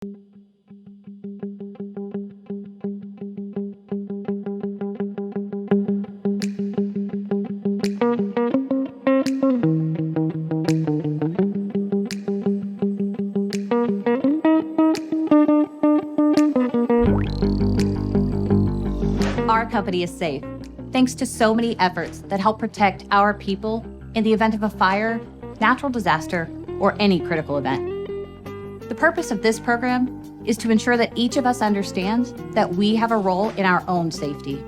Our company is safe, thanks to so many efforts that help protect our people in the event of a fire, natural disaster, or any critical event. The purpose of this program is to ensure that each of us understands that we have a role in our own safety.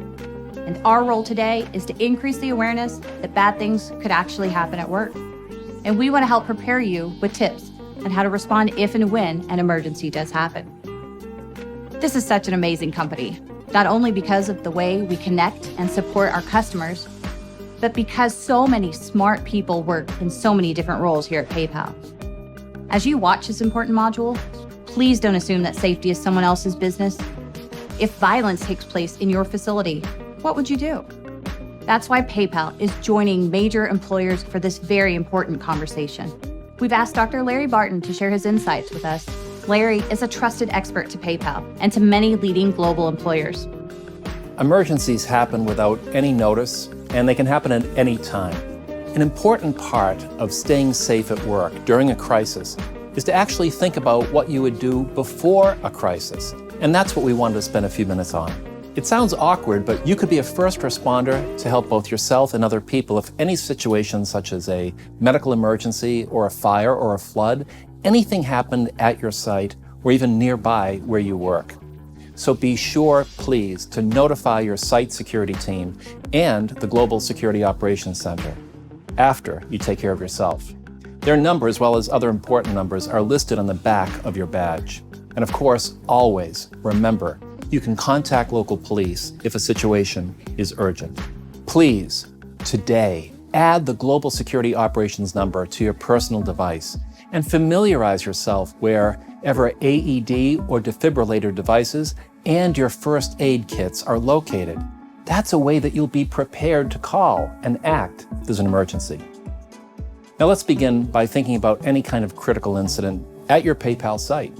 And our role today is to increase the awareness that bad things could actually happen at work. And we want to help prepare you with tips on how to respond if and when an emergency does happen. This is such an amazing company, not only because of the way we connect and support our customers, but because so many smart people work in so many different roles here at PayPal. As you watch this important module, please don't assume that safety is someone else's business. If violence takes place in your facility, what would you do? That's why PayPal is joining major employers for this very important conversation. We've asked Dr. Larry Barton to share his insights with us. Larry is a trusted expert to PayPal and to many leading global employers. Emergencies happen without any notice, and they can happen at any time. An important part of staying safe at work during a crisis is to actually think about what you would do before a crisis. And that's what we wanted to spend a few minutes on. It sounds awkward, but you could be a first responder to help both yourself and other people if any situation such as a medical emergency or a fire or a flood, anything happened at your site or even nearby where you work. So be sure, please, to notify your site security team and the Global Security Operations Center after you take care of yourself. Their number, as well as other important numbers, are listed on the back of your badge. And of course, always remember, you can contact local police if a situation is urgent. Please, today, add the Global Security Operations number to your personal device and familiarize yourself wherever AED or defibrillator devices and your first aid kits are located. That's a way that you'll be prepared to call and act if there's an emergency. Now let's begin by thinking about any kind of critical incident at your PayPal site.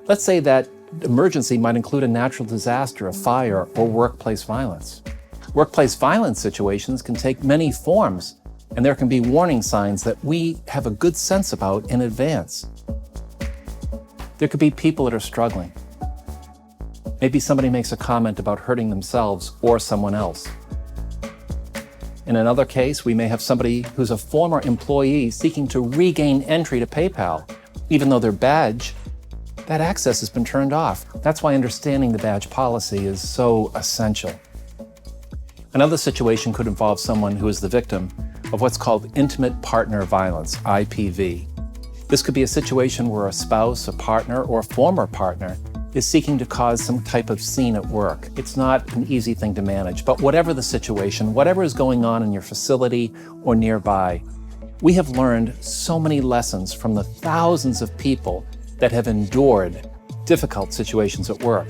Let's say that emergency might include a natural disaster, a fire, or workplace violence. Workplace violence situations can take many forms, and there can be warning signs that we have a good sense about in advance. There could be people that are struggling. Maybe somebody makes a comment about hurting themselves or someone else. In another case, we may have somebody who's a former employee seeking to regain entry to PayPal, even though their badge, that access has been turned off. That's why understanding the badge policy is so essential. Another situation could involve someone who is the victim of what's called intimate partner violence, IPV. This could be a situation where a spouse, a partner, or a former partner is seeking to cause some type of scene at work. It's not an easy thing to manage, but whatever the situation, whatever is going on in your facility or nearby, we have learned so many lessons from the thousands of people that have endured difficult situations at work.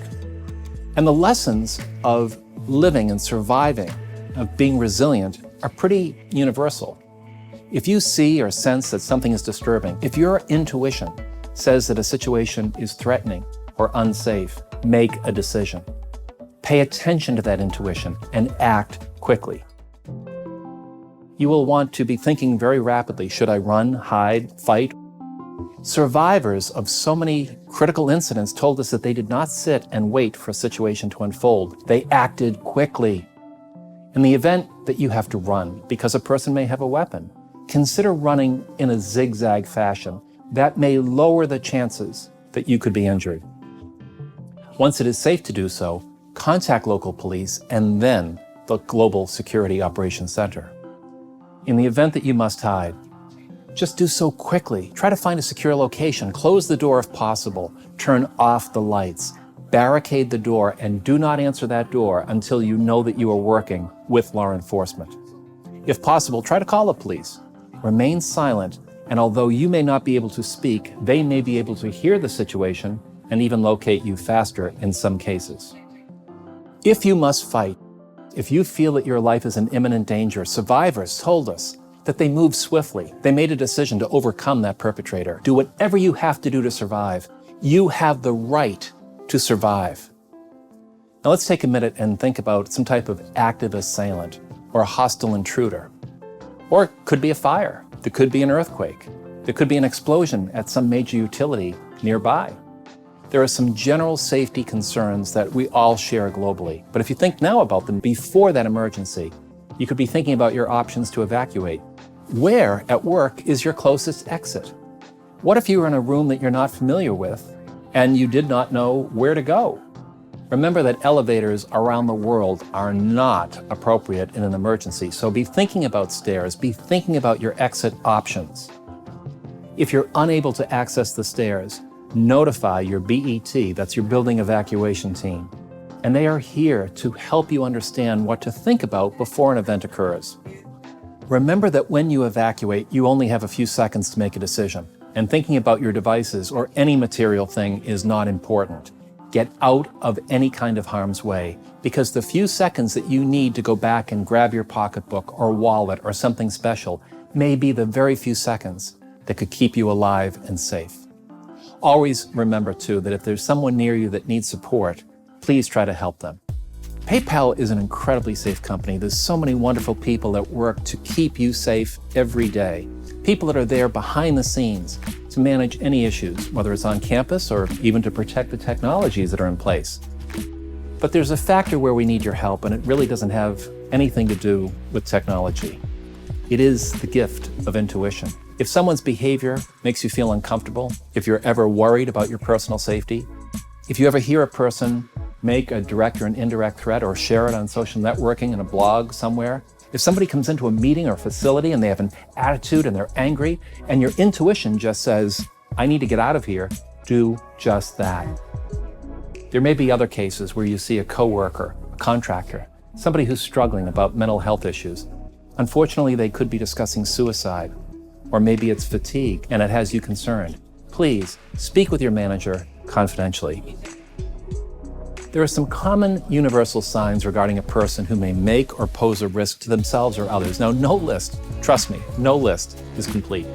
And the lessons of living and surviving, of being resilient, are pretty universal. If you see or sense that something is disturbing, if your intuition says that a situation is threatening or unsafe, make a decision. Pay attention to that intuition and act quickly. You will want to be thinking very rapidly, should I run, hide, fight? Survivors of so many critical incidents told us that they did not sit and wait for a situation to unfold. They acted quickly. In the event that you have to run because a person may have a weapon, consider running in a zigzag fashion. That may lower the chances that you could be injured. Once it is safe to do so, contact local police and then the Global Security Operations Center. In the event that you must hide, just do so quickly. Try to find a secure location, close the door if possible, turn off the lights, barricade the door, and do not answer that door until you know that you are working with law enforcement. If possible, try to call the police. Remain silent, and although you may not be able to speak, they may be able to hear the situation and even locate you faster in some cases. If you must fight, if you feel that your life is in imminent danger, survivors told us that they moved swiftly. They made a decision to overcome that perpetrator. Do whatever you have to do to survive. You have the right to survive. Now let's take a minute and think about some type of active assailant or a hostile intruder. Or it could be a fire. There could be an earthquake. There could be an explosion at some major utility nearby. There are some general safety concerns that we all share globally. But if you think now about them before that emergency, you could be thinking about your options to evacuate. Where at work is your closest exit? What if you were in a room that you're not familiar with and you did not know where to go? Remember that elevators around the world are not appropriate in an emergency, so be thinking about stairs, be thinking about your exit options. If you're unable to access the stairs, notify your BET, that's your building evacuation team, and they are here to help you understand what to think about before an event occurs. Remember that when you evacuate, you only have a few seconds to make a decision, and thinking about your devices or any material thing is not important. Get out of any kind of harm's way, because the few seconds that you need to go back and grab your pocketbook or wallet or something special may be the very few seconds that could keep you alive and safe. Always remember, too, that if there's someone near you that needs support, please try to help them. PayPal is an incredibly safe company. There's so many wonderful people that work to keep you safe every day. People that are there behind the scenes to manage any issues, whether it's on campus or even to protect the technologies that are in place. But there's a factor where we need your help, and it really doesn't have anything to do with technology. It is the gift of intuition. If someone's behavior makes you feel uncomfortable, if you're ever worried about your personal safety, if you ever hear a person make a direct or an indirect threat or share it on social networking in a blog somewhere, if somebody comes into a meeting or facility and they have an attitude and they're angry and your intuition just says, I need to get out of here, do just that. There may be other cases where you see a coworker, a contractor, somebody who's struggling about mental health issues. Unfortunately, they could be discussing suicide, or maybe it's fatigue and it has you concerned. Please speak with your manager confidentially. There are some common universal signs regarding a person who may make or pose a risk to themselves or others. Now, no list, trust me, no list is complete.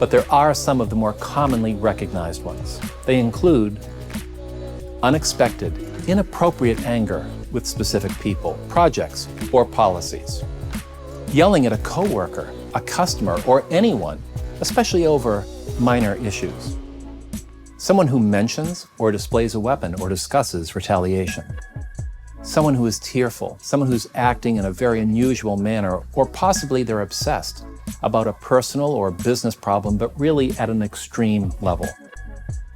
But there are some of the more commonly recognized ones. They include unexpected, inappropriate anger with specific people, projects, or policies. Yelling at a coworker, a customer, or anyone, especially over minor issues. Someone who mentions or displays a weapon or discusses retaliation. Someone who is tearful, someone who's acting in a very unusual manner, or possibly they're obsessed about a personal or business problem, but really at an extreme level.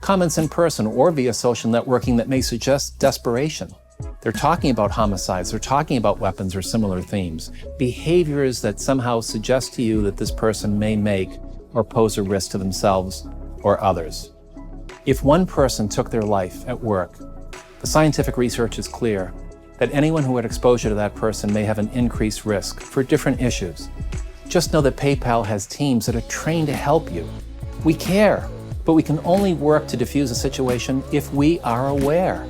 Comments in person or via social networking that may suggest desperation. They're talking about homicides, they're talking about weapons or similar themes. Behaviors that somehow suggest to you that this person may make or pose a risk to themselves or others. If one person took their life at work, the scientific research is clear that anyone who had exposure to that person may have an increased risk for different issues. Just know that PayPal has teams that are trained to help you. We care, but we can only work to diffuse a situation if we are aware.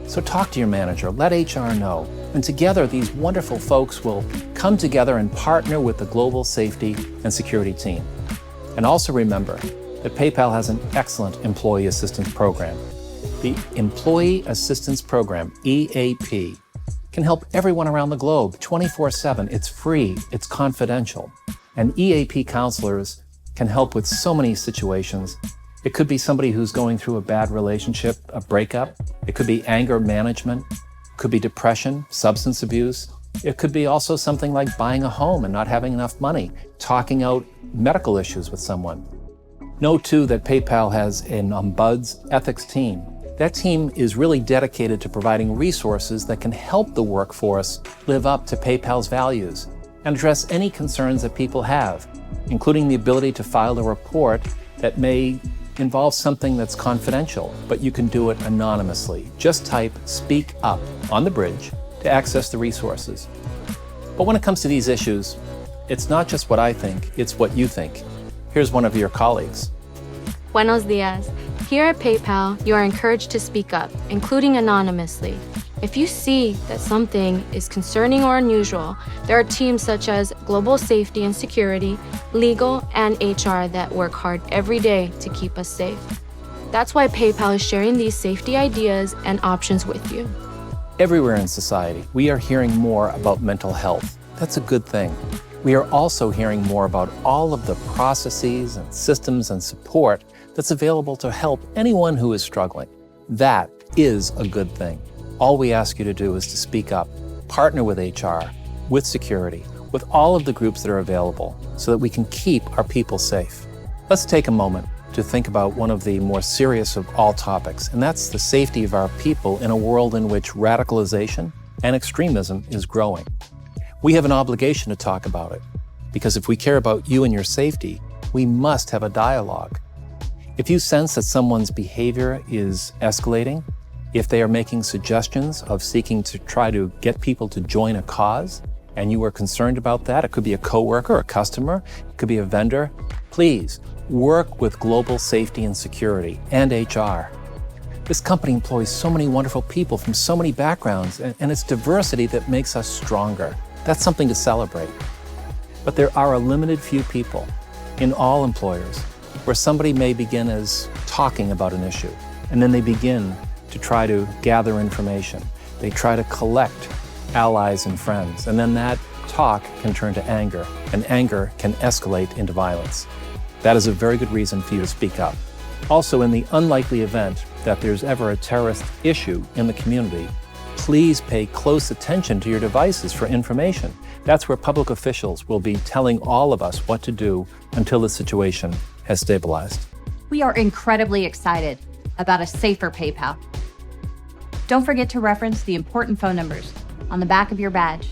So talk to your manager, let HR know, and together these wonderful folks will come together and partner with the global safety and security team. And also remember that PayPal has an excellent employee assistance program. The Employee Assistance Program, EAP, can help everyone around the globe 24/7. It's free, it's confidential. And EAP counselors can help with so many situations. It could be somebody who's going through a bad relationship, a breakup. It could be anger management. It could be depression, substance abuse. It could be also something like buying a home and not having enough money, talking out medical issues with someone. Know too that PayPal has an Ombuds ethics team. That team is really dedicated to providing resources that can help the workforce live up to PayPal's values and address any concerns that people have, including the ability to file a report that may involve something that's confidential, but you can do it anonymously. Just type "Speak Up" on the bridge to access the resources. But when it comes to these issues, it's not just what I think, it's what you think. Here's one of your colleagues. Buenos dias. Here at PayPal, you are encouraged to speak up, including anonymously. If you see that something is concerning or unusual, there are teams such as Global Safety and Security, Legal, and HR that work hard every day to keep us safe. That's why PayPal is sharing these safety ideas and options with you. Everywhere in society, we are hearing more about mental health. That's a good thing. We are also hearing more about all of the processes and systems and support that's available to help anyone who is struggling. That is a good thing. All we ask you to do is to speak up, partner with HR, with security, with all of the groups that are available so that we can keep our people safe. Let's take a moment to think about one of the more serious of all topics, and that's the safety of our people in a world in which radicalization and extremism is growing. We have an obligation to talk about it, because if we care about you and your safety, we must have a dialogue. If you sense that someone's behavior is escalating, if they are making suggestions of seeking to try to get people to join a cause, and you are concerned about that, it could be a coworker, a customer, it could be a vendor, please work with Global Safety and Security and HR. This company employs so many wonderful people from so many backgrounds, and it's diversity that makes us stronger. That's something to celebrate. But there are a limited few people in all employers where somebody may begin as talking about an issue, and then they begin to try to gather information. They try to collect allies and friends, and then that talk can turn to anger, and anger can escalate into violence. That is a very good reason for you to speak up. Also, in the unlikely event that there's ever a terrorist issue in the community, please pay close attention to your devices for information. That's where public officials will be telling all of us what to do until the situation has stabilized. We are incredibly excited about a safer PayPal. Don't forget to reference the important phone numbers on the back of your badge